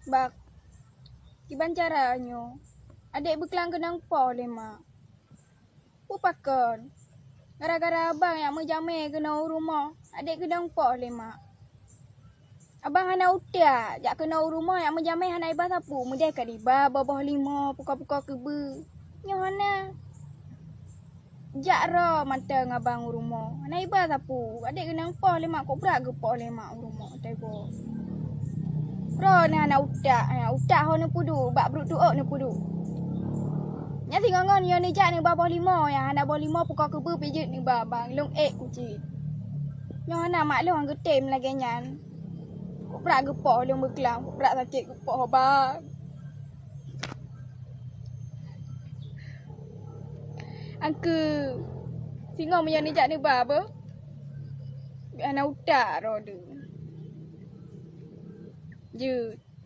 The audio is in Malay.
Bak, kiban caranya. Adik berkelang kenang poh le mak. Pupakan. Gara-gara abang yang menjamai kena rumah. Adik kenang poh le mak. Abang hana utia, jak kena rumah yang menjamai hana iba sapu. Mudai ka diba bawah 5 puka-puka kebe. Nyo hana. Jak ro mata ngabang rumah. Hana iba sapu. Adik kenang poh le mak kok berak ke poh le mak rumah tebo. Ro ni hana utak, utak ho ne pudu, bak bruk tuok ne pudu. Nya singongon yo ni jak ni bawah 5 ya hana bawah 5 puka kebe pijit ni bang long kuci. Nyo hana mak long getem lagi nyan. Kok berak ke poh long berkelang, berak sakit ke poh bang. Angke singo menyo ni jak ni baba. Hana utak ro de. Jut.